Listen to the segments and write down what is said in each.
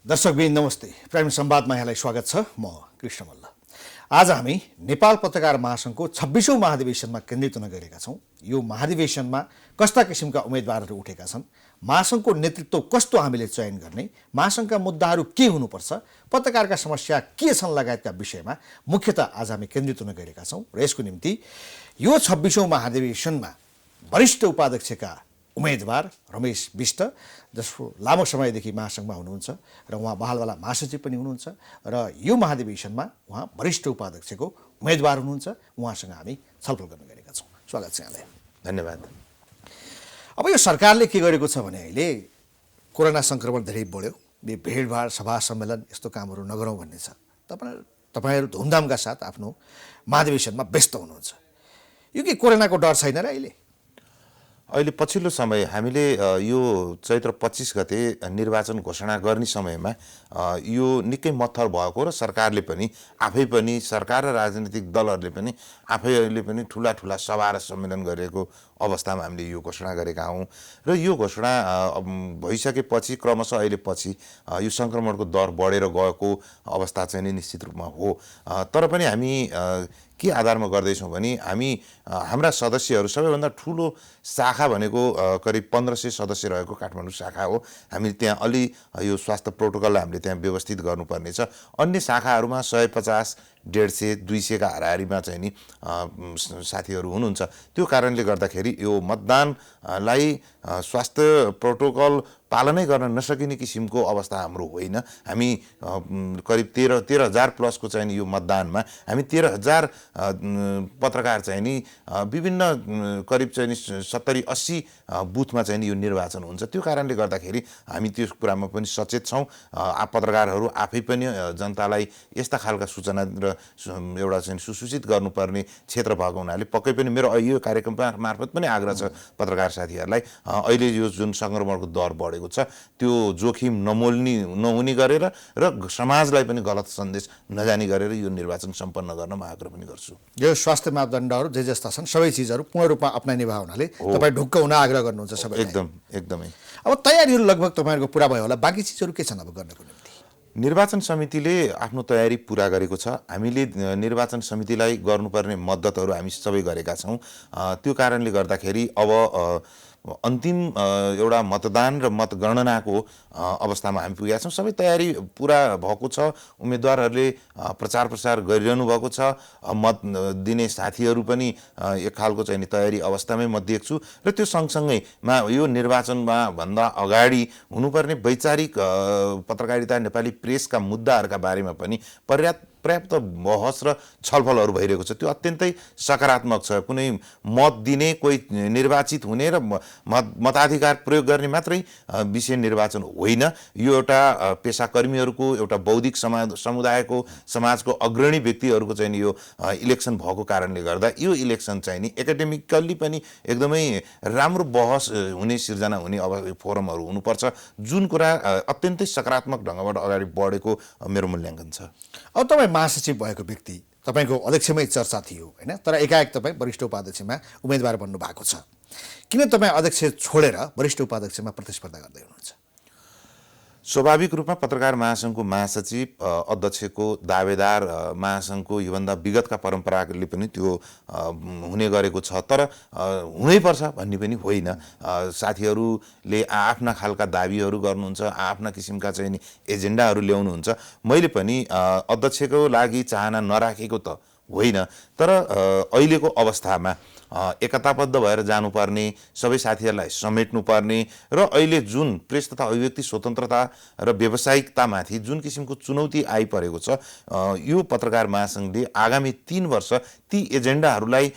दर्शकबिन नमस्ते। प्राइम संवादमा यहाँलाई स्वागत छ। म कृष्ण मल्ल। आज हामी नेपाल पत्रकार महासङ्घको 26औं महाधिवेशनमा केन्द्रित हुन गएका छौँ। यो महाधिवेशनमा कस्ता किसिमका उम्मेदवारहरू उठेका छन्, महासङ्घको नेतृत्व कस्तो हामीले चयन गर्ने, महासङ्घका मुद्दाहरू के हुनुपर्छ, पत्रकारका समस्या के छन् लगायतका विषयमा मुख्यतः आज हामी केन्द्रित हुन गएका छौँ। र यसको निम्ति यो 26औं महाधिवेशनमा वरिष्ठ उपाध्यक्षका उम्मेदवार रमेश बिष्ट, जसको लामो समयदेखि महासङ्घमा हुनुहुन्छ र उहाँ बहालवाला महासचिव पनि हुनुहुन्छ र यो महाधिवेशनमा उहाँ वरिष्ठ उपाध्यक्षको उम्मेदवार हुनुहुन्छ। उहाँसँग हामी छलफल गर्न गएका छौँ। स्वागत छ यहाँलाई। धन्यवाद। अब यो सरकारले के गरेको छ भने अहिले कोरोना सङ्क्रमण धेरै बढ्यो, भिडभाड सभा सम्मेलन यस्तो कामहरू नगरौँ भन्ने छ। तपाईँहरू धुमधामका साथ आफ्नो महाधिवेशनमा व्यस्त हुनुहुन्छ। यो के कोरोनाको डर छैन र अहिले पछिल्लो समय हामीले यो चैत्र 25 गते निर्वाचन घोषणा गर्ने समयमा यो निकै मत्थर भएको र सरकारले पनि आफै पनि सरकार र राजनीतिक दलहरूले पनि आफैले पनि ठुला ठुला सभा र सम्मेलन गरेको अवस्थामा हामीले यो घोषणा गरेका हौँ। र यो घोषणा भइसकेपछि क्रमशः अहिले पछि यो सङ्क्रमणको दर बढेर गएको अवस्था चाहिँ नि निश्चित रूपमा हो। तर पनि हामी के आधारमा गर्दैछौँ भने हामी हाम्रा सदस्यहरू सबैभन्दा ठुलो शाखा भनेको करिब 1500 सदस्य रहेको काठमाडौँ शाखा हो। हामी त्यहाँ अलि यो स्वास्थ्य प्रोटोकललाई हामीले त्यहाँ व्यवस्थित गर्नुपर्ने छ। अन्य शाखाहरूमा 150, 150, 200 का हाराहारीमा चाहिँ नि साथीहरू हुनुहुन्छ। त्यो कारणले गर्दाखेरि यो मतदानलाई स्वास्थ्य प्रोटोकल पालनै गर्न नसकिने किसिमको अवस्था हाम्रो होइन। हामी करिब 13,000 प्लसको चाहिँ यो मतदानमा हामी 13,000 पत्रकार चाहिँ नि विभिन्न करिब चाहिँ 70-80 बुथमा चाहिँ यो निर्वाचन हुन्छ। त्यो कारणले गर्दाखेरि हामी त्यो कुरामा पनि सचेत छौँ। पत्रकारहरू आफै पनि जनतालाई यस्ता खालका सूचना र एउटा चाहिँ सुसूचित गर्नुपर्ने क्षेत्र भएको हुनाले पक्कै पनि मेरो यो कार्यक्रम मार्फत पनि आग्रह छ पत्रकार साथीहरूलाई, अहिले यो जुन सङ्क्रमणको दर बढेको छ त्यो जोखिम नहुने गरेर र समाजलाई पनि गलत सन्देश नजाने गरेर यो निर्वाचन सम्पन्न गर्न म आग्रह पनि गर्छु। यो स्वास्थ्य मापदण्डहरू जे जस्ता छन् सबै चिजहरू पूर्ण रूपमा अप्नाइने भए हुनाले तपाईँ ढुक्क हुन आग्रह गर्नुहुन्छ सबै। एकदमै। अब तयारीहरू लगभग तपाईँहरूको पुरा भयो होला, बाँकी चिजहरू के छन् अब गर्नको निम्ति? निर्वाचन समितिले आफ्नो तयारी पुरा गरेको छ। हामीले निर्वाचन समितिलाई गर्नुपर्ने मद्दतहरू हामी सबै गरेका छौँ। त्यो कारणले गर्दाखेरि अब अन्तिम एउटा मतदान र मतगणनाको अवस्थामा हामी पुगेका छौँ। सबै तयारी पुरा भएको छ। उम्मेदवारहरूले प्रचार प्रसार गरिरहनु भएको छ। मत दिने साथीहरू पनि एक खालको चाहिँ तयारी अवस्थामै म देख्छु। र त्यो सँगसँगैमा यो निर्वाचनमा भन्दा अगाडि हुनुपर्ने वैचारिक पत्रकारिता, नेपाली प्रेसका मुद्दाहरूका बारेमा पनि पर्याप्त बहस र छलफलहरू भइरहेको छ। त्यो अत्यन्तै सकारात्मक छ। कुनै मत दिने, कोही निर्वाचित हुने र मताधिकार प्रयोग गर्ने मात्रै विषय निर्वाचन होइन। यो एउटा पेसाकर्मीहरूको, एउटा बौद्धिक समुदायको, समाजको अग्रणी व्यक्तिहरूको चाहिँ यो इलेक्सन भएको कारणले गर्दा यो इलेक्सन चाहिँ नि एकाडेमिकल्ली पनि एकदमै राम्रो बहस हुने, सिर्जना हुने अब फोरमहरू हुनुपर्छ। जुन कुरा अत्यन्तै सकारात्मक ढङ्गबाट अगाडि बढेको मेरो मूल्याङ्कन छ। अब तपाईँ महासचिव भएको व्यक्ति, तपाईँको अध्यक्षमै चर्चा थियो होइन, तर एकाएक तपाईँ वरिष्ठ उपाध्यक्षमा उम्मेदवार बन्नु भएको छ। किन तपाईँ अध्यक्ष छोडेर वरिष्ठ उपाध्यक्षमा प्रतिस्पर्धा गर्दै हुनुहुन्छ? स्वाभाविक रूपमा पत्रकार महासङ्घको महासचिव, अध्यक्षको दावेदार महासङ्घको योभन्दा विगतका परम्पराले पनि त्यो हुने गरेको छ। तर हुनैपर्छ भन्ने पनि होइन। साथीहरूले आफ्ना खालका दाबीहरू गर्नुहुन्छ, आफ्ना किसिमका चाहिँ एजेन्डाहरू ल्याउनुहुन्छ। मैले पनि अध्यक्षको लागि चाहना नराखेको त होइन, तर अहिलेको अवस्थामा एकताबद्ध भएर जानुपर्ने, सबै साथीहरूलाई समेट्नुपर्ने र अहिले जुन प्रेस तथा अभिव्यक्ति स्वतन्त्रता र व्यावसायिकतामाथि जुन किसिमको चुनौती आइपरेको छ, यो पत्रकार महासङ्घले आगामी 3 वर्ष ती एजेन्डाहरूलाई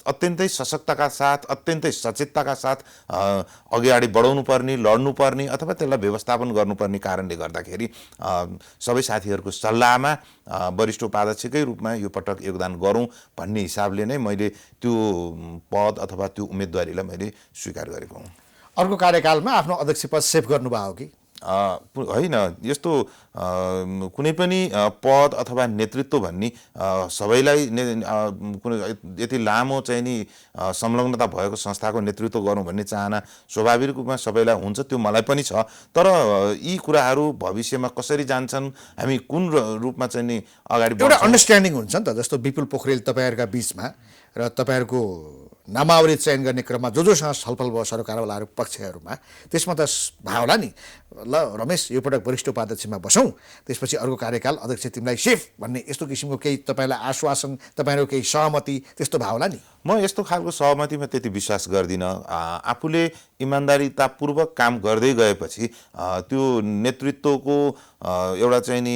अत्यन्तै सशक्तका साथ, अत्यन्तै सचेतताका साथ अगाडि बढाउनु पर्ने, लड्नुपर्ने अथवा त्यसलाई व्यवस्थापन गर्नुपर्ने कारणले गर्दाखेरि सबै साथीहरूको सल्लाहमा वरिष्ठ उपाध्यक्षकै रूपमा यो पटक योगदान गरौँ भन्ने हिसाबले नै मैले त्यो पद अथवा त्यो उम्मेदवारीलाई मैले स्वीकार गरेको हुँ। अर्को कार्यकालमा आफ्नो अध्यक्ष पद सेभ गर्नुभयो कि? होइन, यस्तो कुनै पनि पद अथवा नेतृत्व भन्ने सबैलाई कुनै यति लामो चाहिँ नि संलग्नता भएको संस्थाको नेतृत्व गरौँ भन्ने चाहना स्वाभाविक रूपमा सबैलाई हुन्छ, त्यो मलाई पनि छ। तर यी कुराहरू भविष्यमा कसरी जान्छन्, हामी कुन रूपमा चाहिँ नि अगाडि एउटा अन्डरस्ट्यान्डिङ हुन्छ नि त। जस्तो विपुल पोखरेल तपाईँहरूका बिचमा र तपाईँहरूको नामावली चयन गर्ने क्रममा जोसँग छलफल भयो सरकारवालाहरू पक्षहरूमा, त्यसमा त भयो होला नि, ल रमेश यो पटक वरिष्ठ उपाध्यक्षमा बसौँ, त्यसपछि अर्को कार्यकाल अध्यक्ष तिमीलाई सेफ भन्ने यस्तो किसिमको केही तपाईँलाई आश्वासन, तपाईँहरूको केही सहमति त्यस्तो भयो होला नि? म यस्तो खालको सहमतिमा त्यति विश्वास गर्दिनँ। आफूले इमान्दारितापूर्वक काम गर्दै गएपछि त्यो नेतृत्वको एउटा चाहिँ नि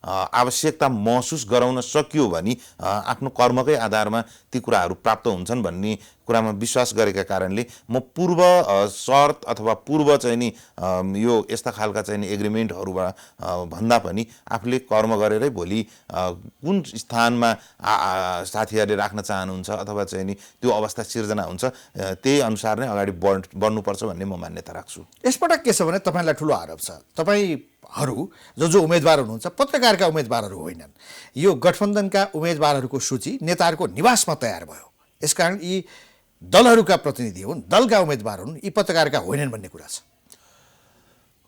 आवश्यकता महसुस गराउन सकियो भने आफ्नो कर्मकै आधारमा ती कुराहरू प्राप्त हुन्छन् भन्ने कुरामा विश्वास गरेका कारणले म पूर्व शर्त अथवा पूर्व चाहिँ नि यो यस्ता खालका चाहिँ नि एग्रिमेन्टहरूबाट भन्दा पनि आफूले कर्म गरेरै भोलि कुन स्थानमा साथीहरूले राख्न चाहनुहुन्छ अथवा चाहिँ नि त्यो अवस्था सिर्जना हुन्छ त्यही अनुसार नै अगाडि बढ्नुपर्छ भन्ने म मान्यता राख्छु। यसपटक के छ भने तपाईँलाई ठुलो आरोप छ, तपाईँहरू जो उम्मेदवार हुनुहुन्छ पत्रकारका उम्मेदवारहरू होइनन्। यो गठबन्धनका उम्मेदवारहरूको सूची नेताहरूको निवासमा तयार भयो, यसकारण यी दलहरूका प्रतिनिधि हुन्, दलका उम्मेदवार हुन्, यी पत्रकारका होइनन् भन्ने कुरा छ।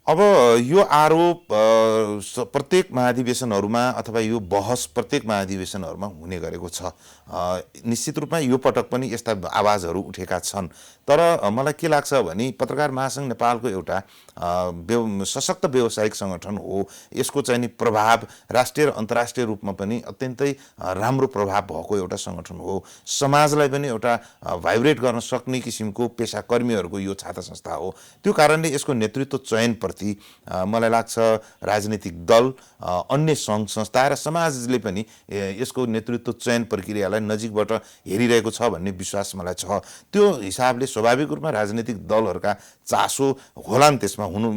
अब यो आरोप प्रत्येक महाधिवेशनहरूमा अथवा यो बहस प्रत्येक महाधिवेशनहरूमा हुने गरेको छ। निश्चित रूपमा यो पटक पनि यस्ता आवाजहरू उठेका छन्। तर मलाई के लाग्छ भने पत्रकार महासङ्घ नेपालको एउटा सशक्त व्यावसायिक सङ्गठन हो। यसको चाहिँ नि प्रभाव राष्ट्रिय र अन्तर्राष्ट्रिय रूपमा पनि अत्यन्तै राम्रो प्रभाव भएको एउटा सङ्गठन हो। समाजलाई पनि एउटा भाइब्रेट गर्न सक्ने किसिमको पेसाकर्मीहरूको यो छाता संस्था हो। त्यो कारणले यसको नेतृत्व चयनप्रति मलाई लाग्छ राजनीतिक दल, अन्य सङ्घ संस्था र समाजले पनि यसको नेतृत्व चयन प्रक्रियालाई नजिकबाट हेरिरहेको छ भन्ने विश्वास मलाई छ। त्यो हिसाबले स्वाभाविक रूपमा राजनीतिक दलहरूका चासो होला नि, त्यसमा हुनु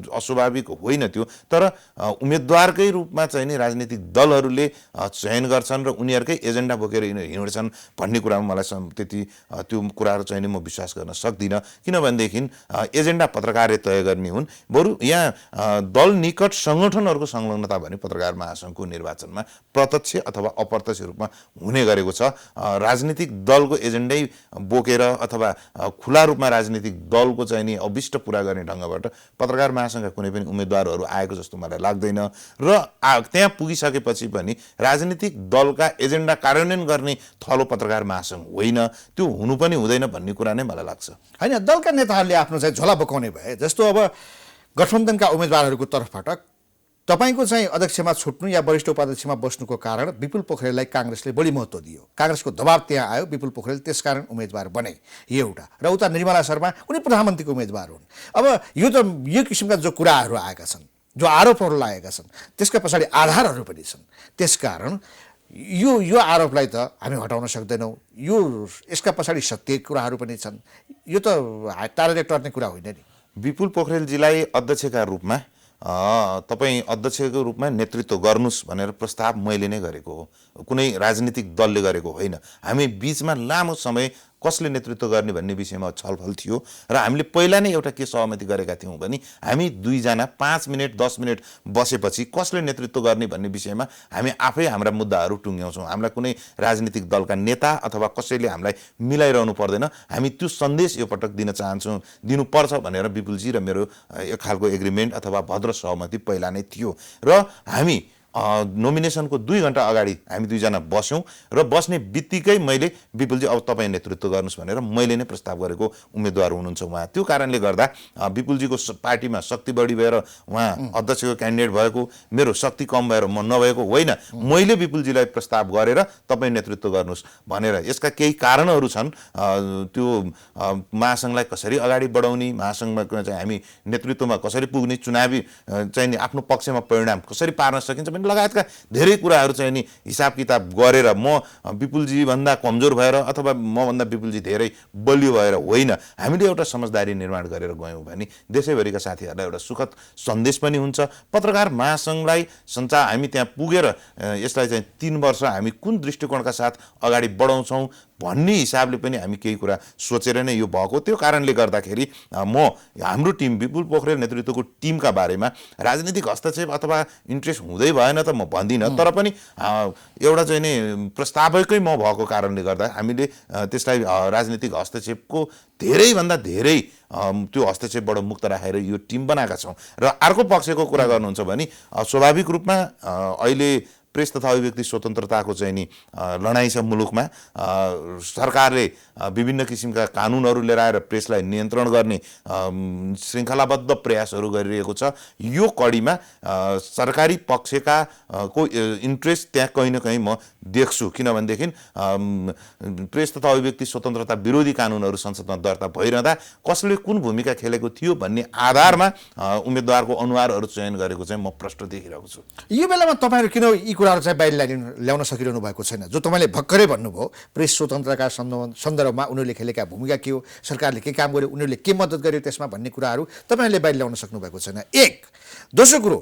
अस्वाभाविक होइन त्यो। तर उम्मेदवारकै रूपमा चाहिँ नि राजनीतिक दलहरूले चयन गर्छन् र उनीहरूकै एजेन्डा बोकेर हिँड्छन् भन्ने कुरामा मलाई त्यति त्यो कुराहरू चाहिँ नि म विश्वास गर्न सक्दिनँ। किनभनेदेखि एजेन्डा पत्रकारले तय गर्ने हुन्, बरु यहाँ दल निकट सङ्गठनहरूको संलग्नता भने पत्रकार महासङ्घको निर्वाचनमा प्रत्यक्ष अथवा अप्रत्यक्ष रूपमा हुने गरेको छ। राजनीतिक दलको एजेन्डै बोकेर अथवा खुला रूपमा राजनीतिक दलको चाहिँ नि अभिष्ट पुरा गर्ने ढङ्गबाट पत्रकार महासङ्घका कुनै पनि उम्मेदवारहरू आएको जस्तो मलाई लाग्दैन। र त्यहाँ पुगिसकेपछि पनि राजनीतिक दलका एजेन्डा कार्यान्वयन गर्ने थलो पत्रकार महासङ्घ होइन, त्यो हुनु पनि हुँदैन भन्ने कुरा नै मलाई लाग्छ। होइन, दलका नेताहरूले आफ्नो चाहिँ झोला बोकाउने भए जस्तो अब गठबन्धनका उम्मेदवारहरूको तर्फबाट तपाईँको चाहिँ अध्यक्षमा छुट्नु या वरिष्ठ उपाध्यक्षमा बस्नुको कारण विपुल पोखरेललाई काङ्ग्रेसले बढी महत्त्व दियो, काङ्ग्रेसको दबाब त्यहाँ आयो, विपुल पोखरेल त्यसकारण उम्मेदवार बने एउटा। र उता निर्मला शर्मा उनी प्रधानमन्त्रीको उम्मेदवार हुन्। अब यो किसिमका जो कुराहरू आएका छन्, जो आरोपहरू लागेका छन्, त्यसका पछाडि आधारहरू पनि छन्। त्यसकारण यो आरोपलाई त हामी हटाउन सक्दैनौँ। यसका पछाडि सत्य कुराहरू पनि छन्। यो त टाढाले टर्ने कुरा होइन नि। विपुल पोखरेलजीलाई अध्यक्षका रूपमा तपाईँ अध्यक्षको रूपमा नेतृत्व गर्नुहोस् भनेर प्रस्ताव मैले नै गरेको हो, कुनै राजनीतिक दलले गरेको होइन। हामी बिचमा लामो समय कसले नेतृत्व गर्ने भन्ने विषयमा छलफल थियो र हामीले पहिला नै एउटा के सहमति गरेका थियौँ भने हामी दुईजना 5 मिनट 10 मिनट बसेपछि कसले नेतृत्व गर्ने भन्ने विषयमा हामी आफै हाम्रा मुद्दाहरू टुङ्ग्याउँछौँ। हामीलाई कुनै राजनीतिक दलका नेता अथवा कसैले हामीलाई मिलाइरहनु पर्दैन। हामी त्यो सन्देश यो पटक दिन चाहन्छौँ, दिनुपर्छ भनेर विपुलजी र मेरो एक खालको एग्रिमेन्ट अथवा भद्र सहमति पहिला नै थियो। र हामी नोमिनेसनको 2 घन्टा अगाडि हामी दुईजना बस्यौँ र बस्ने बित्तिकै मैले विपुलजी अब तपाईँ नेतृत्व गर्नुहोस् भनेर मैले नै प्रस्ताव गरेको उम्मेदवार हुनुहुन्छ उहाँ। त्यो कारणले गर्दा विपुलजीको पार्टीमा शक्ति बढी भएर उहाँ अध्यक्षको क्यान्डिडेट भएको, मेरो शक्ति कम भएर म नभएको होइन। मैले विपुलजीलाई प्रस्ताव गरेर तपाईँ नेतृत्व गर्नुहोस् भनेर। यसका केही कारणहरू छन्। त्यो महासङ्घलाई कसरी अगाडि बढाउने, महासङ्घमा चाहिँ हामी नेतृत्वमा कसरी पुग्ने, चुनावी चाहिँ आफ्नो पक्षमा परिणाम कसरी पार्न सकिन्छ लगायतका धेरै कुराहरू चाहिँ नि हिसाब किताब गरेर म विपुलजी भन्दा कमजोर भएर अथवा मभन्दा विपुलजी धेरै बलियो भएर होइन, हामीले एउटा समझदारी निर्माण गरेर गयौँ भने देशैभरिका साथीहरूलाई एउटा सुखद सन्देश पनि हुन्छ। पत्रकार महासङ्घलाई हामी त्यहाँ पुगेर यसलाई चाहिँ 3 वर्ष हामी कुन दृष्टिकोणका साथ अगाडि बढाउँछौँ, भन्ने हिसाबले पनि हामी केही कुरा सोचेर नै यो भएको। त्यो कारणले गर्दाखेरि म हाम्रो टिम विपुल पोखरेल नेतृत्वको टिमका बारेमा राजनीतिक हस्तक्षेप अथवा इन्ट्रेस्ट हुँदै भएन त म भन्दिनँ, तर पनि एउटा चाहिँ नि प्रस्तावकै म भएको कारणले गर्दा हामीले त्यसलाई राजनीतिक हस्तक्षेपको धेरैभन्दा धेरै त्यो हस्तक्षेपबाट मुक्त राखेर यो टिम बनाएका छौँ। र अर्को पक्षको कुरा गर्नुहुन्छ भने स्वाभाविक रूपमा अहिले प्रेस तथा अभिव्यक्ति स्वतन्त्रताको चाहिँ नि लडाइँ छ मुलुकमा। सरकारले विभिन्न किसिमका कानुनहरू लिएर आएर प्रेसलाई नियन्त्रण गर्ने श्रृङ्खलाबद्ध प्रयासहरू गरिरहेको छ। यो कडीमा सरकारी पक्षका को इन्ट्रेस्ट त्यहाँ कहीँ न कहीँ म देख्छु, किनभनेदेखि प्रेस तथा अभिव्यक्ति स्वतन्त्रता विरोधी कानुनहरू संसदमा दर्ता भइरहँदा कसले कुन भूमिका खेलेको थियो भन्ने आधारमा उम्मेदवारको अनुहारहरू चयन गरेको चाहिँ म प्रश्न देखिरहेको छु। यो बेलामा तपाईँहरू किन यी कुराहरू चाहिँ बाहिर ल्याउन सकिरहनु भएको छैन? जो तपाईँले भर्खरै भन्नुभयो प्रेस स्वतन्त्रका सन्दर्भमा उनीहरूले खेलेका भूमिका के हो, सरकारले के काम गर्यो, उनीहरूले के मद्दत गर्यो त्यसमा भन्ने कुराहरू तपाईँहरूले बाहिर ल्याउन सक्नु भएको छैन। एक दोस्रो कुरो,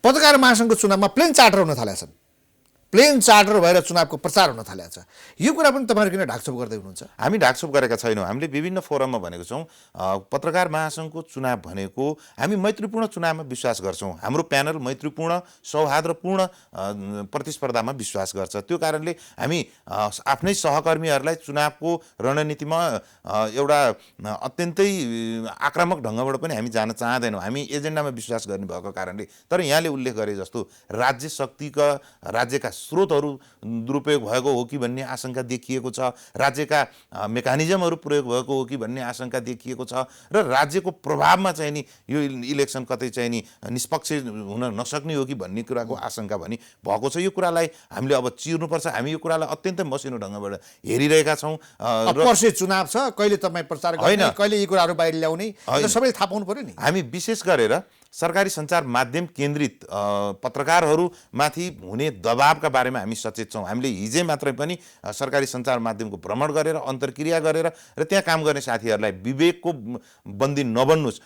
पत्रकार महासङ्घको चुनावमा प्लेन चार्टर हुन थालेका छन्, प्लेन चार्टर भएर चुनावको प्रचार हुन थालेको छ। यो कुरा पनि तपाईँहरू किन ढाकछोप गर्दै हुनुहुन्छ? हामी ढाकछोप गरेका छैनौँ। हामीले विभिन्न फोरममा भनेको छौँ पत्रकार महासङ्घको चुनाव भनेको हामी मैत्रीपूर्ण चुनावमा विश्वास गर्छौँ। हाम्रो प्यानल मैत्रीपूर्ण सौहार्दपूर्ण प्रतिस्पर्धामा विश्वास गर्छ। त्यो कारणले हामी आफ्नै सहकर्मीहरूलाई चुनावको रणनीतिमा एउटा अत्यन्तै आक्रामक ढङ्गबाट पनि हामी जान चाहँदैनौँ। हामी एजेन्डामा विश्वास गर्ने भएको कारणले। तर यहाँले उल्लेख गरे जस्तो राज्य शक्तिका राज्यका स्रोतहरू दुरुपयोग भएको हो कि भन्ने आशंका देखिएको छ, राज्यका मेकानिजमहरू प्रयोग भएको हो कि भन्ने आशंका देखिएको छ, र राज्यको प्रभावमा चाहिँ नि यो इलेक्सन कतै चाहिँ नि निष्पक्ष हुन नसक्ने हो कि भन्ने कुराको आशंका पनि भएको छ। यो कुरालाई हामीले अब चिर्नुपर्छ। हामी यो कुरालाई अत्यन्तै मसिनो ढङ्गबाट हेरिरहेका छौँ। पर्सि चुनाव छ, कहिले तपाईँ प्रचार गर्ने, कहिले यी कुराहरू बाहिर ल्याउने, सबैले थाहा पाउनु पर्यो नि। हामी विशेष गरेर सरकारी सञ्चार माध्यम केन्द्रित पत्रकारहरूमाथि हुने दबावका बारेमा हामी सचेत छौँ। हामीले हिजै मात्रै पनि सरकारी सञ्चार माध्यमको भ्रमण गरेर अन्तर्क्रिया गरेर र त्यहाँ काम गर्ने साथीहरूलाई विवेकको बन्दी नबन्नुहोस्,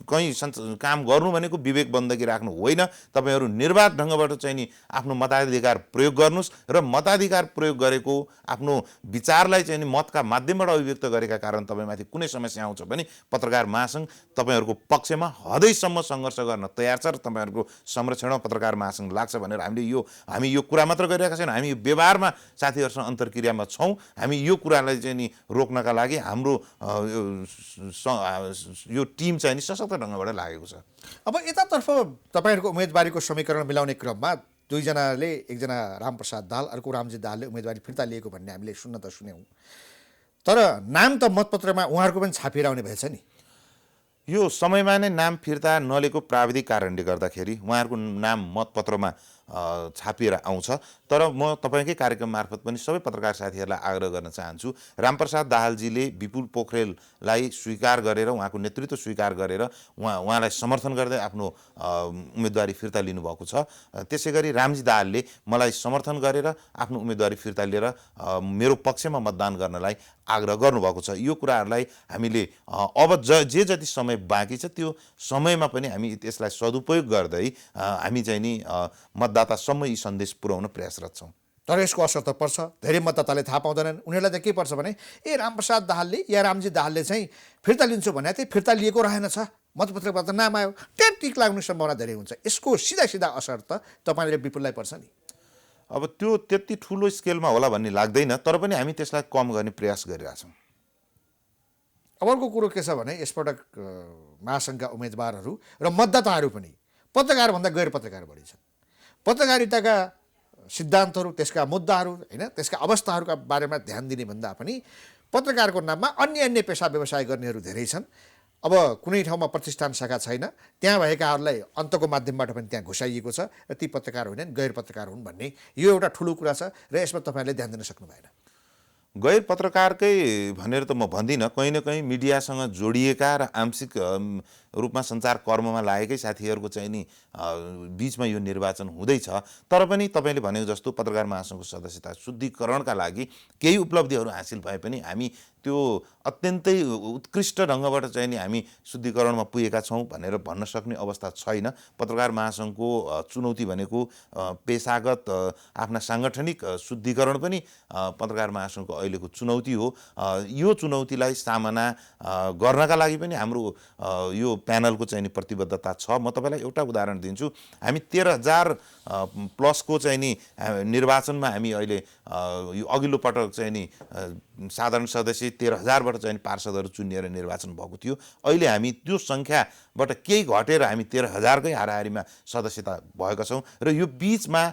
कहीँ काम गर्नु भनेको विवेक बन्दगी राख्नु होइन, तपाईँहरू निर्वाध ढङ्गबाट चाहिँ नि आफ्नो मताधिकार प्रयोग गर्नुहोस् र मताधिकार प्रयोग गरेको आफ्नो विचारलाई चाहिँ नि मतका माध्यमबाट अभिव्यक्त गरेका कारण तपाईँमाथि कुनै समस्या आउँछ भने पत्रकार महासङ्घ तपाईँहरूको पक्षमा हदैसम्म सङ्घर्ष गर्न तयार छ र तपाईँहरूको संरक्षणमा पत्रकार महासङ्घ लाग्छ भनेर हामी यो कुरा मात्र गरिरहेका छैनौँ। हामी यो व्यवहारमा साथीहरूसँग अन्तर्क्रियामा छौँ। हामी यो कुरालाई चाहिँ नि रोक्नका लागि हाम्रो यो टिम चाहिँ नि सशक्त ढङ्गबाट लागेको छ। अब यतातर्फ तपाईँहरूको उम्मेदवारीको समीकरण मिलाउने क्रममा दुईजनाले, एकजना रामप्रसाद दाहाल, अर्को रामजी दाहालले उम्मेदवारी फिर्ता लिएको भन्ने हामीले सुन्न त सुन्यौँ, तर नाम त मतपत्रमा उहाँहरूको पनि छापिएर आउने भएछ नि। यो समयमा नै नाम फिर्ता नलिएको प्राविधिक कारणले गर्दाखेरि उहाँहरूको नाम मतपत्रमा छापिएर आउँछ। तर म तपाईँकै कार्यक्रम मार्फत पनि सबै पत्रकार साथीहरूलाई आग्रह गर्न चाहन्छु, रामप्रसाद दाहालजीले विपुल पोखरेललाई स्वीकार गरेर उहाँको नेतृत्व स्वीकार गरेर उहाँलाई समर्थन गर्दै आफ्नो उम्मेदवारी फिर्ता लिनुभएको छ। त्यसै गरी रामजी दाहालले मलाई समर्थन गरेर आफ्नो उम्मेदवारी फिर्ता लिएर मेरो पक्षमा मतदान गर्नलाई आग्रह गर्नुभएको छ। यो कुराहरूलाई हामीले अब जे जति समय बाँकी छ त्यो समयमा पनि हामी त्यसलाई सदुपयोग गर्दै हामी चाहिँ नि मतदातासम्म यी सन्देश पुर्याउन प्रयासरत छौँ। तर यसको असर त पर्छ, धेरै मतदाताले थाहा पाउँदैनन्। उनीहरूलाई त के पर्छ भने रामप्रसाद दाहालले या रामजी दाहालले चाहिँ फिर्ता लिन्छु भने त्यही फिर्ता लिएको रहेनछ, मतपत्रबाट त नाम आयो, त्यहाँ टिक लाग्ने सम्भावना धेरै हुन्छ। यसको सिधा सिधा असर त तपाईँले विपुललाई पर्छ नि। अब त्यो त्यति ठुलो स्केलमा होला भन्ने लाग्दैन, तर पनि हामी त्यसलाई कम गर्ने प्रयास गरिरहेछौँ। अब अर्को कुरो के छ भने यसपटक महासङ्घका उम्मेदवारहरू र मतदाताहरू पनि पत्रकारभन्दा गैर पत्रकार बढी छन्। पत्रकारिताका सिद्धान्तहरू, त्यसका मुद्दाहरू, होइन, त्यसका अवस्थाहरूका बारेमा ध्यान दिने भन्दा पनि पत्रकारको नाममा अन्य पेसा व्यवसाय गर्नेहरू धेरै छन्। अब कुनै ठाउँमा प्रतिष्ठान शाखा छैन, त्यहाँ भएकाहरूलाई अन्तको माध्यमबाट पनि त्यहाँ घुसाइएको छ र ती पत्रकार होइनन्, गैर पत्रकार हुन् भन्ने यो एउटा ठुलो कुरा छ र यसमा तपाईँहरूले ध्यान दिन सक्नु भएन। गैर पत्रकारकै भनेर त म भन्दिनँ, कहीँ न कहीँ मिडियासँग जोडिएका र आंशिक रूपमा सञ्चार कर्ममा लागेकै साथीहरूको चाहिँ नि बिचमा यो निर्वाचन हुँदैछ। तर पनि तपाईँले भनेको जस्तो पत्रकार महासङ्घको सदस्यता शुद्धिकरणका लागि केही उपलब्धिहरू हासिल भए पनि हामी त्यो अत्यन्तै उत्कृष्ट ढङ्गबाट चाहिँ नि हामी शुद्धिकरणमा पुगेका छौँ भनेर भन्न सक्ने अवस्था छैन। पत्रकार महासङ्घको चुनौती भनेको पेसागत आफ्ना साङ्गठनिक शुद्धिकरण पनि पत्रकार महासङ्घको अहिलेको चुनौती हो। यो चुनौतीलाई सामना गर्नका लागि पनि हाम्रो यो प्यानलको चाहिँ नि प्रतिबद्धता छ। म तपाईँलाई एउटा उदाहरण दिन्छु। हामी 13,000 प्लसको चाहिँ नि निर्वाचनमा हामी अहिले यो अघिल्लो पटक चाहिँ नि साधारण सदस्य 13,000बाट चाहिँ पार्षदहरू चुनिएर निर्वाचन भएको थियो। अहिले हामी त्यो सङ्ख्याबाट केही घटेर हामी 13,000कै हाराहारीमा सदस्यता भएका छौँ र यो बिचमा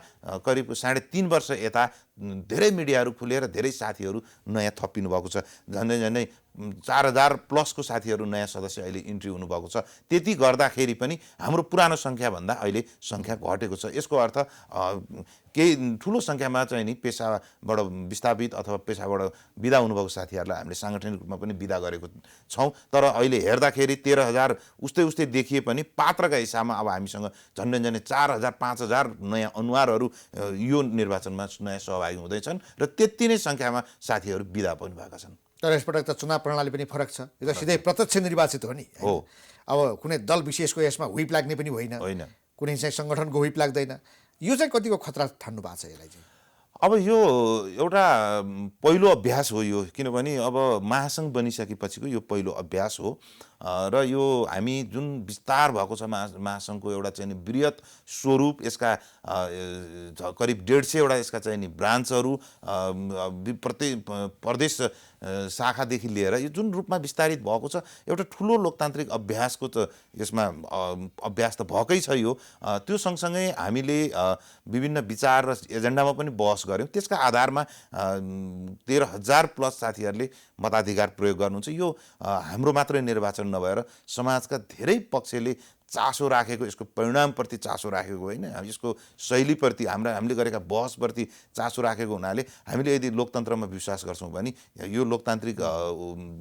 करिब 3.5 वर्ष यता धेरै मिडियाहरू खुलेर धेरै साथीहरू नयाँ थपिनु भएको छ। झन्डै झन्डै 4,000 प्लसको साथीहरू नयाँ सदस्य अहिले इन्ट्री हुनुभएको छ। त्यति गर्दाखेरि पनि हाम्रो पुरानो सङ्ख्याभन्दा अहिले सङ्ख्या घटेको छ। यसको अर्थ केही ठुलो सङ्ख्यामा चाहिँ नि पेसाबाट विस्थापित अथवा पेसाबाट बिदा हुनुभएको साथीहरूलाई हामीले साङ्गठनिक रूपमा पनि बिदा गरेको छौँ। तर अहिले हेर्दाखेरि 13,000 उस्तै देखिए पनि पात्रका हिसाबमा अब हामीसँग झन्डै झन्डै 4,000 5,000 नयाँ अनुहारहरू यो निर्वाचनमा नयाँ सहभागी हुँदैछन् र त्यति नै सङ्ख्यामा साथीहरू बिदा पनि भएका छन्। तर यसपटक त चुनाव प्रणाली पनि फरक छ। यो त सिधै प्रत्यक्ष निर्वाचित हो नि। हो। अब कुनै दल विशेषको यसमा हुइप लाग्ने पनि होइन, कुनै चाहिँ सङ्गठनको हुइप लाग्दैन। यो चाहिँ कतिको खतरा ठान्नु भएको छ यसलाई चाहिँ? अब यो एउटा पहिलो अभ्यास हो यो, किनभने अब महासङ्घ बनिसकेपछिको यो पहिलो अभ्यास हो र यो हामी जुन विस्तार भएको छ महासङ्घको एउटा चाहिँ नि बृहत स्वरूप, यसका करिब 150वटा यसका चाहिँ नि ब्रान्चहरू प्रत्येक प्रदेश शाखादेखि लिएर यो जुन रूपमा विस्तारित भएको छ, एउटा ठुलो लोकतान्त्रिक अभ्यासको त यसमा अभ्यास त भएकै छ यो। त्यो सँगसँगै हामीले विभिन्न विचार र एजेन्डामा पनि बहस गऱ्यौँ। त्यसका आधारमा 13,000 प्लस साथीहरूले मताधिकार प्रयोग गर्नुहुन्छ। यो हाम्रो मात्रै निर्वाचन नभएर समाजका धेरै पक्षले चासो राखेको, यसको परिणामप्रति चासो राखेको होइन, यसको शैलीप्रति हामीले गरेका बहसप्रति चासो राखेको हुनाले हामीले यदि लोकतन्त्रमा विश्वास गर्छौँ भने यो लोकतान्त्रिक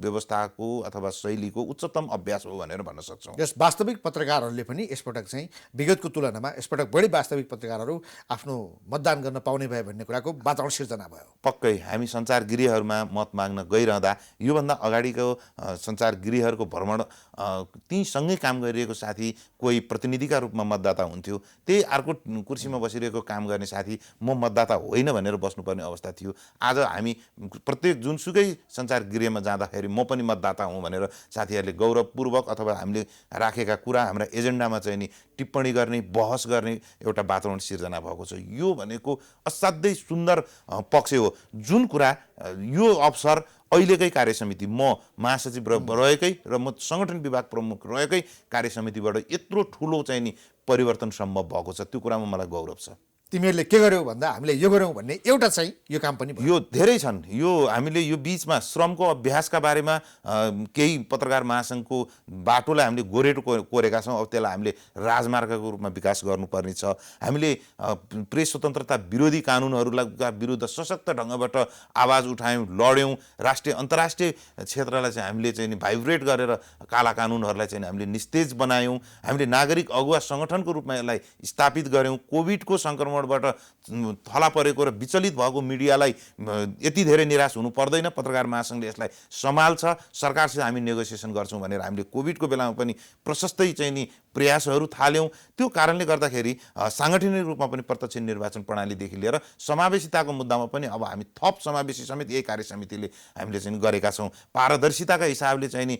व्यवस्थाको अथवा शैलीको उच्चतम अभ्यास हो भनेर भन्न सक्छौँ। यस वास्तविक पत्रकारहरूले पनि यसपटक चाहिँ विगतको तुलनामा यसपटक बढी वास्तविक पत्रकारहरू आफ्नो मतदान गर्न पाउने भए भन्ने कुराको वातावरण सिर्जना भयो। पक्कै हामी सञ्चार गृहहरूमा मत माग्न गइरहँदा योभन्दा अगाडिको सञ्चार गृहहरूको भ्रमण ती सँगै काम गरिरहेको साथी कोही प्रतिनिधिका रूपमा मतदाता हुन्थ्यो, त्यही अर्को कुर्सीमा बसिरहेको काम गर्ने साथी म मतदाता होइन भनेर बस्नुपर्ने अवस्था थियो। आज हामी प्रत्येक जुनसुकै सञ्चार गृहमा जाँदाखेरि म पनि मतदाता हुँ भनेर साथीहरूले गौरवपूर्वक अथवा हामीले राखेका कुरा हाम्रा एजेन्डामा चाहिँ नि टिप्पणी गर्ने, बहस गर्ने एउटा वातावरण सिर्जना भएको छ। यो भनेको असाध्यै सुन्दर पक्ष हो। जुन कुरा यो अवसर अहिलेकै कार्यसमिति, म महासचिव रहेकै र म सङ्गठन विभाग प्रमुख रहेकै कार्यसमितिबाट यत्रो ठुलो चाहिँ नि परिवर्तन सम्भव भएको छ, त्यो कुरामा मलाई गौरव छ। तिमीहरूले के गर्यौ भन्दा हामीले यो गर्यौँ भन्ने एउटा चाहिँ यो काम पनि भयो। यो धेरै छन्। यो हामीले यो बिचमा श्रमको अभ्यासका बारेमा केही पत्रकार महासङ्घको बाटोलाई हामीले गोरेटो कोरेका छौँ। अब त्यसलाई हामीले राजमार्गको रूपमा विकास गर्नुपर्ने छ। हामीले प्रेस स्वतन्त्रता विरोधी कानुनहरूका विरुद्ध सशक्त ढङ्गबाट आवाज उठायौँ, लड्यौँ। राष्ट्रिय अन्तर्राष्ट्रिय क्षेत्रलाई चाहिँ हामीले चाहिँ नि भाइब्रेट गरेर काला कानुनहरूलाई चाहिँ हामीले निस्तेज बनायौँ। हामीले नागरिक अगुवा सङ्गठनको रूपमा यसलाई स्थापित गऱ्यौँ। कोभिडको सङ्क्रमणबाट थला परेको र विचलित भएको मिडियालाई यति धेरै निराश हुनु पर्दैन। पत्रकार महासङ्घले यसलाई सम्हाल्छ, सरकारसित हामी नेगोसिएसन गर्छौँ भनेर हामीले कोभिडको बेलामा पनि प्रशस्तै चाहिँ नि प्रयासहरू थाल्यौँ। त्यो कारणले गर्दाखेरि साङ्गठनिक रूपमा पनि प्रत्यक्ष निर्वाचन प्रणालीदेखि लिएर समावेशिताको मुद्दामा पनि अब हामी थप समावेशी समेत यही कार्यसमितिले हामीले चाहिँ गरेका छौँ। पारदर्शिताका हिसाबले चाहिँ नि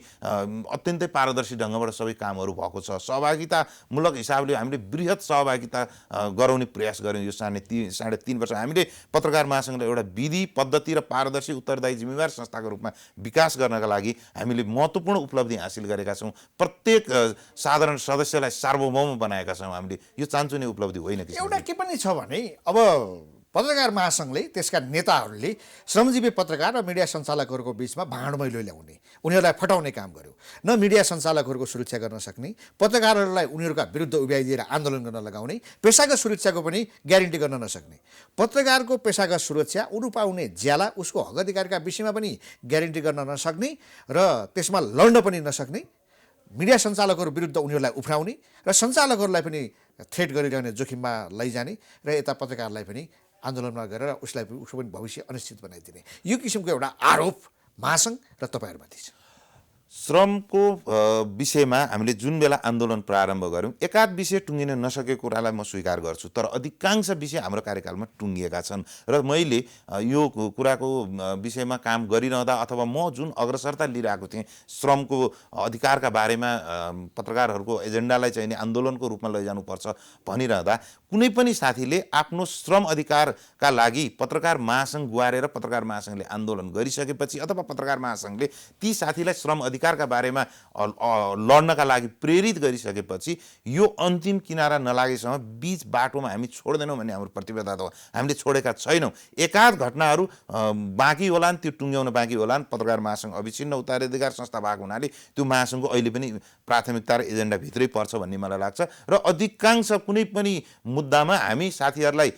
अत्यन्तै पारदर्शी ढङ्गबाट सबै कामहरू भएको छ। सहभागितामूलक हिसाबले हामीले बृहत सहभागिता गराउने प्रयास गऱ्यौँ। यो 3.5 वर्ष हामीले पत्रकार महासङ्घलाई एउटा विधि पद्धति र पारदर्शी उत्तरदायी जिम्मेवार संस्थाको रूपमा विकास गर्नका लागि हामीले महत्त्वपूर्ण उपलब्धि हासिल गरेका छौँ। प्रत्येक साधारण सदस्यलाई सार्वभौम बनाएका छौँ हामीले। यो चान्चुने उपलब्धि होइन। एउटा के पनि छ भने अब पत्रकार महासङ्घले, त्यसका नेताहरूले श्रमजीवी पत्रकार र मिडिया सञ्चालकहरूको बिचमा भाँडमैलो ल्याउने, उनीहरूलाई फटाउने काम गर्यो। न मिडिया सञ्चालकहरूको सुरक्षा गर्न सक्ने, पत्रकारहरूलाई उनीहरूका विरुद्ध उभ्याइदिएर आन्दोलन गर्न लगाउने, पेसागत सुरक्षाको पनि ग्यारेन्टी गर्न नसक्ने। पत्रकारको पेसागत सुरक्षा, उनी पाउने ज्याला, उसको हक अधिकारका विषयमा पनि ग्यारेन्टी गर्न नसक्ने र त्यसमा लड्न पनि नसक्ने मिडिया सञ्चालकहरू विरुद्ध उनीहरूलाई उफ्राउने र सञ्चालकहरूलाई पनि थ्रेट गरिरहने जोखिममा लैजाने र यता पत्रकारलाई पनि आन्दोलनमा गरेर उसको पनि भविष्य अनिश्चित बनाइदिने यो किसिमको एउटा आरोप महासङ्घ र तपाईँहरूमाथि छ। श्रमको विषयमा हामीले जुन बेला आन्दोलन प्रारम्भ गऱ्यौँ एकाध विषय टुङ्गिन नसकेको कुरालाई म स्वीकार गर्छु, तर अधिकांश विषय हाम्रो कार्यकालमा टुङ्गिएका छन् र मैले यो कुराको विषयमा काम गरिरहँदा अथवा म जुन अग्रसरता लिइरहेको थिएँ श्रमको अधिकारका बारेमा पत्रकारहरूको एजेन्डालाई चाहिँ नि आन्दोलनको रूपमा लैजानुपर्छ भनिरहँदा कुनै पनि साथीले आफ्नो श्रम अधिकारका लागि पत्रकार महासङ्घ गुहारेर पत्रकार महासङ्घले आन्दोलन गरिसकेपछि अथवा पत्रकार महासङ्घले ती साथीलाई श्रम अधिकारका बारेमा लड्नका लागि प्रेरित गरिसकेपछि यो अन्तिम किनारा नलागेसम्म बीच बाटोमा हामी छोड्दैनौँ भन्ने हाम्रो प्रतिबद्धता हो। हामीले छोडेका छैनौँ। एकाध घटनाहरू बाँकी होलान्, त्यो टुङ्ग्याउन बाँकी होलान्। पत्रकार महासङ्घ अविच्छिन्न उत्तराधिकार संस्था भएको हुनाले त्यो महासङ्घको अहिले पनि प्राथमिकता र एजेन्डाभित्रै पर्छ भन्ने मलाई लाग्छ र अधिकांश कुनै पनि मुद्दामा हामी साथीहरूलाई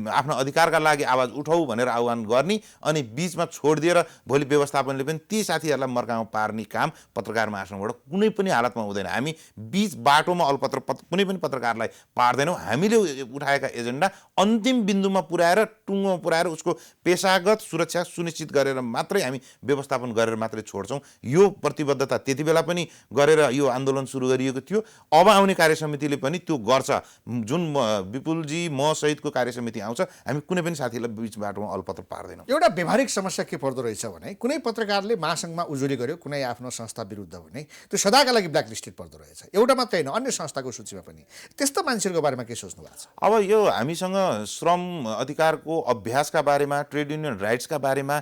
आफ्नो अधिकारका लागि आवाज उठाऊ भनेर आह्वान गर्ने अनि बीचमा छोडिदिएर भोलि व्यवस्थापनले पनि ती साथीहरूलाई मर्कामा पार्ने काम पत्रकार महासङ्घबाट कुनै पनि हालतमा हुँदैन। हामी बीच बाटोमा अलपत्र कुनै पनि पत्रकारलाई पार्दैनौँ। हामीले उठाएका एजेन्डा अन्तिम बिन्दुमा पुर्याएर टुङ्गोमा पुर्याएर उसको पेशागत सुरक्षा सुनिश्चित गरेर मात्रै हामी व्यवस्थापन गरेर मात्रै छोड्छौँ। यो प्रतिबद्धता त्यति बेला पनि गरेर यो आन्दोलन सुरु गरिएको थियो। अब आउने कार्यसमितिले पनि त्यो गर्छ। जुन विपुलजी म सहितको कार्यसमिति आउँछ हामी कुनै पनि साथीलाई बीच बाटोमा अलपत्र पार्दैनौँ। एउटा व्यवहारिक समस्या के पर्दो रहेछ भने कुनै पत्रकारले महासङ्घमा उजुरी गर्यो कुनै आफ्नो संस्था विरुद्ध भने त्यो सदाका लागि ब्ल्याकलिस्टेड पर्दो रहेछ। एउटा मात्रै होइन, अन्य संस्थाको सूचीमा पनि। त्यस्ता मान्छेहरूको बारेमा के सोच्नु भएको छ? अब यो हामीसँग श्रम अधिकारको अभ्यासका बारेमा ट्रेड युनियन राइट्सका बारेमा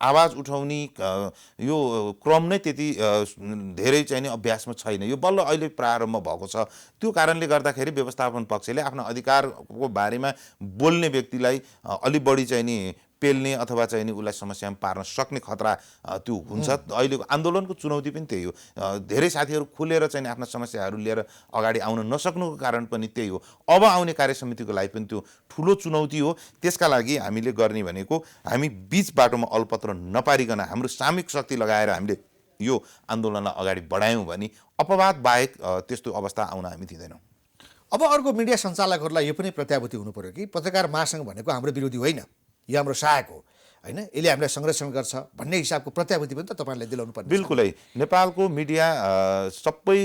आवाज उठाउने यो क्रम नै त्यति धेरै चाहिँ नि अभ्यासमा छैन। यो बल्ल अहिले प्रारम्भ भएको छ। त्यो कारणले गर्दाखेरि व्यवस्थापन पक्षले आफ्नो अधिकारको बारेमा बोल्ने व्यक्तिलाई अलि बढी चाहिँ नि पेल्ने अथवा चाहिँ नि उसलाई समस्यामा पार्न सक्ने खतरा त्यो हुन्छ। अहिलेको आन्दोलनको चुनौती पनि त्यही हो। धेरै साथीहरू खुलेर चाहिँ आफ्ना समस्याहरू लिएर अगाडि आउन नसक्नुको कारण पनि त्यही हो। अब आउने कार्यसमितिको लागि पनि त्यो ठुलो चुनौती हो। त्यसका लागि हामीले गर्ने भनेको हामी बीच बाटोमा अलपत्र नपारिकन हाम्रो सामूहिक शक्ति लगाएर हामीले यो आन्दोलनलाई अगाडि बढायौँ भने अपवाद बाहेक त्यस्तो अवस्था आउन हामी दिँदैनौँ। अब अर्को मिडिया सञ्चालकहरूलाई यो पनि प्रत्याभूति हुनु पर्यो कि पत्रकार महासङ्घ भनेको हाम्रो विरोधी होइन, यो हाम्रो सहायक हो होइन, यसले हामीलाई संरक्षण गर्छ भन्ने हिसाबको प्रत्याभूति पनि त तपाईँहरूले दिलाउनु पर्छ। बिल्कुलै। नेपालको मिडिया सबै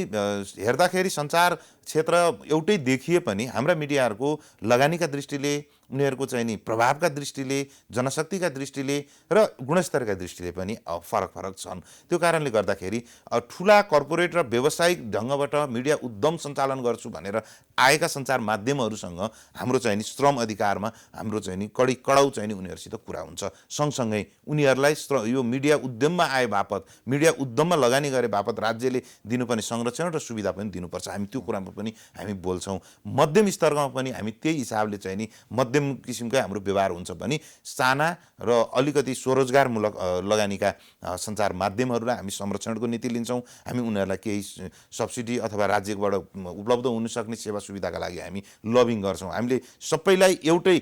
हेर्दाखेरि सञ्चार क्षेत्र एउटै देखिए पनि हाम्रा मिडियाहरूको लगानीका दृष्टिले उनीहरूको चाहिँ नि प्रभावका दृष्टिले जनशक्तिका दृष्टिले र गुणस्तरका दृष्टिले पनि फरक फरक छन्। त्यो कारणले गर्दाखेरि ठुला कर्पोरेट र व्यावसायिक ढङ्गबाट मिडिया उद्यम सञ्चालन गर्छु भनेर आएका सञ्चार माध्यमहरूसँग हाम्रो चाहिँ नि श्रम अधिकारमा हाम्रो चाहिँ नि कडाउ चाहिँ नि उनीहरूसित कुरा हुन्छ। सँगसँगै उनीहरूलाई यो मिडिया उद्यममा आए बापत मिडिया उद्यममा लगानी गरे बापत राज्यले दिनुपर्ने संरक्षण र सुविधा पनि दिनुपर्छ। हामी त्यो कुरामा पनि हामी बोल्छौँ। मध्यम स्तरमा पनि हामी त्यही हिसाबले चाहिँ नि मध्यम किसिमकै हाम्रो व्यवहार हुन्छ भने साना र अलिकति स्वरोजगारमूलक लगानीका सञ्चार माध्यमहरूलाई हामी संरक्षणको नीति लिन्छौँ। हामी उनीहरूलाई केही सब्सिडी अथवा राज्यबाट उपलब्ध हुनसक्ने सेवा सुविधाका लागि हामी लबिङ गर्छौँ। हामीले सबैलाई एउटै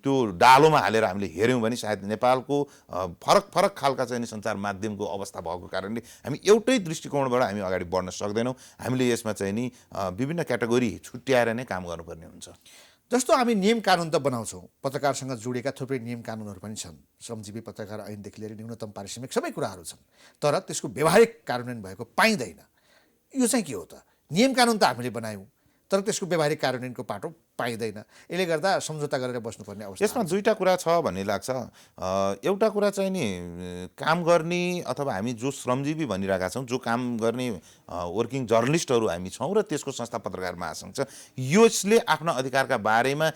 त्यो डालोमा हालेर हामीले हेऱ्यौँ भने सायद नेपालको फरक फरक खालका चाहिँ सञ्चार माध्यमको अवस्था भएको कारणले हामी एउटै दृष्टिकोणबाट हामी अगाडि बढ्न सक्दैनौँ। हामीले यसमा चाहिँ नि विभिन्न क्याटेगोरी छुट्याएर नै काम गर्नुपर्ने हुन्छ। जस्तो हामी नियम कानुन त बनाउँछौँ, पत्रकारसँग जोडिएका थुप्रै नियम कानुनहरू पनि छन्, श्रमजीवी पत्रकार ऐनदेखि लिएर न्यूनतम पारिश्रमिक सबै कुराहरू छन्, तर त्यसको व्यवहारिक कार्यान्वयन भएको पाइँदैन। यो चाहिँ के हो त? नियम कानुन त हामीले बनायौँ तर त्यसको व्यवहारिक कार्यान्वयनको पाटो पाइँदैन। यसले गर्दा सम्झौता गरेर बस्नुपर्ने अवस्था। यसमा दुईटा कुरा छ भन्ने लाग्छ। एउटा कुरा चाहिँ नि काम गर्ने अथवा हामी जो श्रमजीवी भनिरहेका छौँ, जो काम गर्ने वर्किङ जर्नलिस्टहरू हामी छौँ र त्यसको संस्था पत्रकार महासङ्घ छ, यसले आफ्ना अधिकारका बारेमा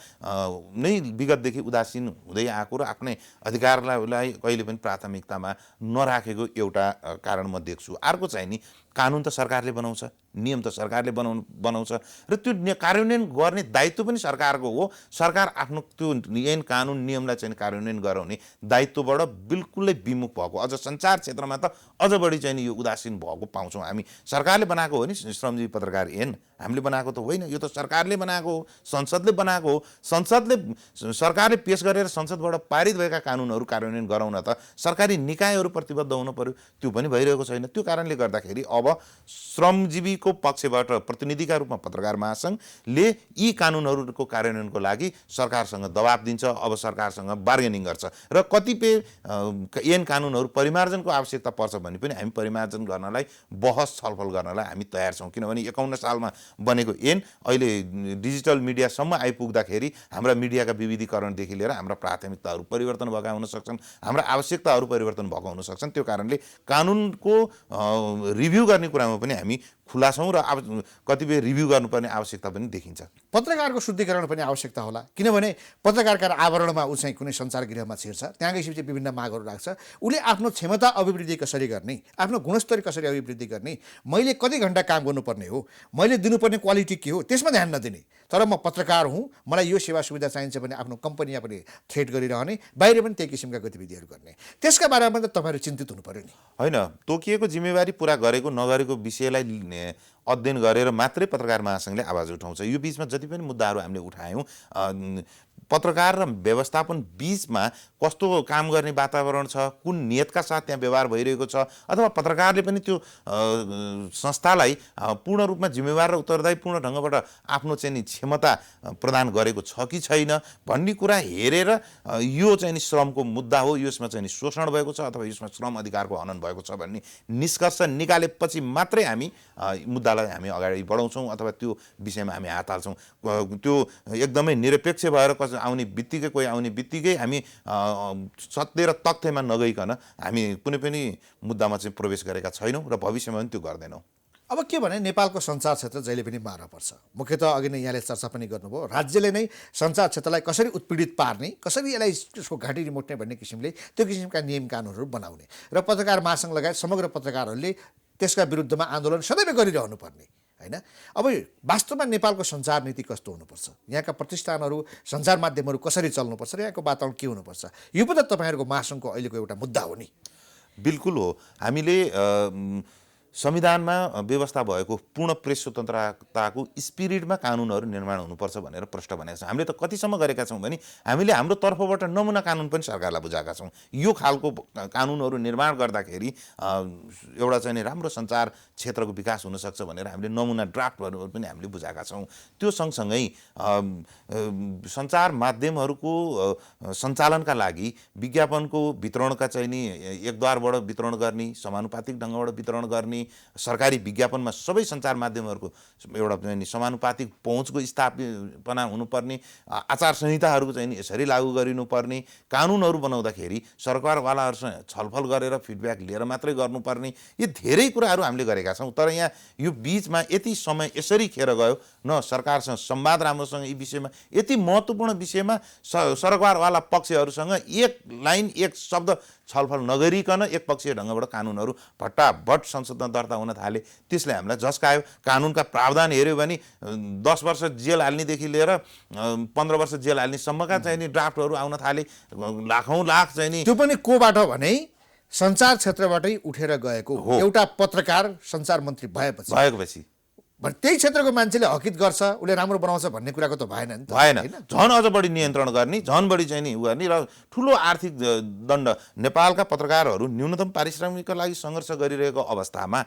नै विगतदेखि उदासीन हुँदै आएको र आफ्नै अधिकारलाई कहिले पनि प्राथमिकतामा नराखेको एउटा कारण म देख्छु। अर्को चाहिँ नि कानुन त सरकारले बनाउँछ, नियम त सरकारले बनाउँछ र त्यो कार्यान्वयन गर्ने दायित्व पनि सरकारको हो। सरकार आफ्नो त्यो ऐन कानुन नियमलाई चाहिँ कार्यान्वयन गराउने दायित्वबाट बिल्कुलै विमुख भएको, अझ सञ्चार क्षेत्रमा त अझ बढी चाहिँ यो उदासीन भएको पाउँछौँ हामी। सरकारले बनाएको हो नि श्रमजीवी पत्रकार ऐन, हामीले बनाएको त होइन, यो त सरकारले बनाएको हो, संसदले बनाएको हो। सरकारले पेश गरेर संसदबाट पारित भएका कानुनहरू कार्यान्वयन गराउन त सरकारी निकायहरू प्रतिबद्ध हुनु पर्यो, त्यो पनि भइरहेको छैन। त्यो कारणले गर्दाखेरि अब श्रमजीवीको पक्षबाट प्रतिनिधिका रूपमा पत्रकार महासङ्घले यी कानुनहरूको कार्यान्वयनको लागि सरकारसँग दबाब दिन्छ, अब सरकारसँग बार्गेनिङ गर्छ र कतिपय ऐन कानुनहरू परिमार्जनको आवश्यकता पर्छ भने पनि हामी परिमार्जन गर्नलाई, बहस छलफल गर्नलाई हामी तयार छौँ। किनभने 51 सालमा बनेको ऐन अहिले डिजिटल मिडियासम्म आइपुग्दाखेरि हाम्रा मिडियाका विविधीकरणदेखि लिएर हाम्रा प्राथमिकताहरू परिवर्तन भएका हुन सक्छन्, हाम्रा आवश्यकताहरू परिवर्तन भएको हुन सक्छन्। त्यो कारणले कानुनको रिभ्यू गर्ने कुरामा पनि हामी खुला छौँ र कतिपय रिभ्यू गर्नुपर्ने आवश्यकता पनि देखिन्छ। पत्रकारको शुद्धिकरण पनि आवश्यकता होला, किनभने पत्रकारका आवरणमा ऊ चाहिँ कुनै सञ्चार गृहमा छिर्छ, त्यहाँ गएपछि विभिन्न मागहरू राख्छ। उसले आफ्नो क्षमता अभिवृद्धि कसरी गर्ने, आफ्नो गुणस्तर कसरी अभिवृद्धि गर्ने, मैले कति घन्टा काम गर्नुपर्ने हो, मैले दिनुपर्ने क्वालिटी के हो, त्यसमा ध्यान नदिने। तर म पत्रकार हुँ, मलाई यो सेवा सुविधा चाहिन्छ भने आफ्नो कम्पनीमा पनि थ्रेट गरिरहने, बाहिर पनि त्यही किसिमका गतिविधिहरू गर्ने। त्यसका बारेमा त तपाईँहरू चिन्तित हुनु पर्यो नि। होइन, तोकिएको जिम्मेवारी पुरा गरेको नगरेको विषयलाई अध्ययन गरेर मात्रै पत्रकार महासङ्घले आवाज उठाउँछ। यो बिचमा जति पनि मुद्दाहरू हामीले उठायौँ, पत्रकार र व्यवस्थापन बिचमा कस्तो काम गर्ने वातावरण छ, कुन नियतका साथ त्यहाँ व्यवहार भइरहेको छ, अथवा पत्रकारले पनि त्यो संस्थालाई पूर्ण रूपमा जिम्मेवार र उत्तरदायीपूर्ण ढङ्गबाट आफ्नो चाहिँ नि क्षमता प्रदान गरेको छ कि छैन भन्ने कुरा हेरेर यो चाहिँ नि श्रमको मुद्दा हो, यसमा चाहिँ नि शोषण भएको छ अथवा यसमा श्रम अधिकारको हनन भएको छ भन्ने निष्कर्ष निकालेपछि मात्रै हामी मुद्दालाई हामी अगाडि बढाउँछौँ अथवा त्यो विषयमा हामी हात हाल्छौँ। त्यो एकदमै निरपेक्ष भएर आउने बित्तिकै, कोही आउने बित्तिकै हामी सत्य र तथ्यमा नगइकन हामी कुनै पनि मुद्दामा चाहिँ प्रवेश गरेका छैनौँ र भविष्यमा पनि त्यो गर्दैनौँ। अब के भने नेपालको सञ्चार क्षेत्र जहिले पनि मार्न पर्छ। मुख्यतः अघि नै यहाँले चर्चा पनि गर्नुभयो, राज्यले नै सञ्चार क्षेत्रलाई कसरी उत्पीडित पार्ने, कसरी यसलाई त्यसको घाँटी रिमोट्ने भन्ने किसिमले त्यो किसिमका नियम कानुनहरू बनाउने र पत्रकार महासङ्घ लगायत समग्र पत्रकारहरूले त्यसका विरुद्धमा आन्दोलन सदैव गरिरहनु पर्ने होइन। अब वास्तवमा नेपालको सञ्चार नीति कस्तो हुनुपर्छ, यहाँका प्रतिष्ठानहरू, सञ्चार माध्यमहरू कसरी चल्नुपर्छ र यहाँको वातावरण के हुनुपर्छ, यो पनि त तपाईँहरूको महासङ्घको अहिलेको एउटा मुद्दा हो नि। बिल्कुल हो। हामीले संविधानमा व्यवस्था भएको पूर्ण प्रेस स्वतन्त्रताको स्पिरिटमा कानुनहरू निर्माण हुनुपर्छ भनेर प्रश्न भनेका छौँ। हामीले त कतिसम्म गरेका छौँ भने हामीले हाम्रो तर्फबाट नमुना कानुन पनि सरकारलाई बुझाएका छौँ। यो खालको कानुनहरू निर्माण गर्दाखेरि एउटा चाहिँ राम्रो सञ्चार क्षेत्रको विकास हुनसक्छ भनेर हामीले नमुना ड्राफ्टहरू पनि हामीले बुझाएका छौँ। त्यो सँगसँगै सञ्चार माध्यमहरूको सञ्चालनका लागि विज्ञापनको वितरणका चाहिँ नि एकद्वारबाट वितरण गर्ने, समानुपातिक ढङ्गबाट वितरण गर्ने, सरकारी विज्ञापनमा सबै सञ्चार माध्यमहरूको एउटा चाहिँ समानुपातिक पहुँचको स्थापना हुनुपर्ने, आचार संहिताहरू चाहिँ नि यसरी लागू गरिनुपर्ने, कानुनहरू बनाउँदाखेरि सरकारवालाहरूसँग छलफल गरेर फिडब्याक लिएर मात्रै गर्नुपर्ने, यी धेरै कुराहरू हामीले गरेका छौँ। तर यहाँ यो बिचमा यति समय यसरी खेर गयो, न सरकारसँग संवाद राम्रोसँग यी विषयमा, यति महत्त्वपूर्ण विषयमा सरकारवाला पक्षहरूसँग एक लाइन एक शब्द छलफल नगरिकन एकपक्षीय ढङ्गबाट कानुनहरू भट्टाभट संसदमा दर्ता हुन थाले। त्यसले हामीलाई झस्कायो। कानुनका प्रावधान हेऱ्यो भने 10 वर्ष जेल हाल्नेदेखि लिएर 15 वर्ष जेल हाल्नेसम्मका चाहिँ नि ड्राफ्टहरू आउन थाले। लाखौँ लाख चाहिँ नि, त्यो पनि कोबाट भने सञ्चार क्षेत्रबाटै उठेर गएको एउटा पत्रकार सञ्चार मन्त्री भएपछि त्यही क्षेत्रको मान्छेले हकित गर्छ, उसले राम्रो बनाउँछ भन्ने कुराको त भएन नि त। भएन। झन् अझ बढी नियन्त्रण गर्ने, झन् बढी चाहिँ नि उ गर्ने र ठुलो आर्थिक दण्ड। नेपालका पत्रकारहरू न्यूनतम पारिश्रमिकका लागि सङ्घर्ष गरिरहेको अवस्थामा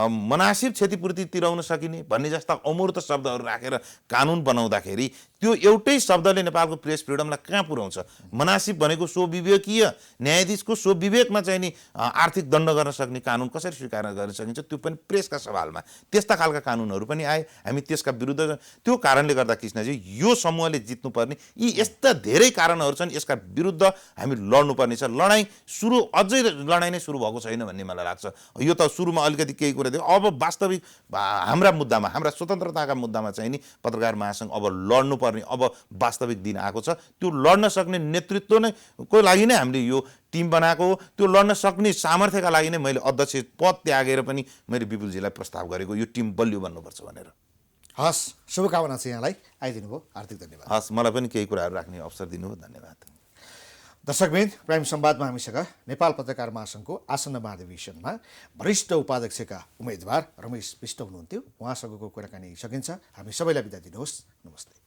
मनासिब क्षतिपूर्ति तिराउन सकिने भन्ने जस्ता अमूर्त शब्दहरू राखेर कानुन बनाउँदाखेरि त्यो एउटै शब्दले नेपालको प्रेस फ्रिडमलाई कहाँ पुर्याउँछ? मनासिब भनेको स्वविवेकीय न्यायाधीशको स्वविवेकमा चाहिँ नि आर्थिक दण्ड गर्न सक्ने कानुन कसरी स्वीकार गर्न सकिन्छ? त्यो पनि प्रेसका सवालमा त्यस्ता खालका कानुनहरू पनि आए। हामी त्यसका विरुद्ध, त्यो कारणले गर्दा कृष्णजी यो समूहले जित्नुपर्ने यी यस्ता धेरै कारणहरू छन्, यसका विरुद्ध हामी लड्नुपर्ने छ। लडाइँ सुरु, अझै लडाइँ नै सुरु भएको छैन भन्ने मलाई लाग्छ। यो त सुरुमा अलिकति केही कुरा थियो, अब वास्तविक हाम्रा मुद्दामा, हाम्रा स्वतन्त्रताका मुद्दामा चाहिँ नि पत्रकार महासङ्घ अब लड्नुपर्ने अब वास्तविक दिन आएको छ। त्यो लड्न सक्ने नेतृत्व नै को लागि नै हामीले यो टिम बनाएको हो। त्यो लड्न सक्ने सामर्थ्यका लागि नै मैले अध्यक्ष पद त्यागेर पनि मैले विपुलजीलाई प्रस्ताव गरेको, यो टिम बलियो बन्नुपर्छ भनेर। हस्, शुभकामना छ यहाँलाई, आइदिनु भयो, हार्दिक धन्यवाद। हस्, मलाई पनि केही कुराहरू राख्ने अवसर दिनुभयो, धन्यवाद। दर्शकबिन प्राइम संवादमा हामीसँग नेपाल पत्रकार महासङ्घको आसन्न महाधिवेशनमा वरिष्ठ उपाध्यक्षका उम्मेद्वार रमेश विष्ट हुनुहुन्थ्यो। उहाँसँगको कुराकानी सकिन्छ। हामी सबैलाई बिदा दिनुहोस्। नमस्ते।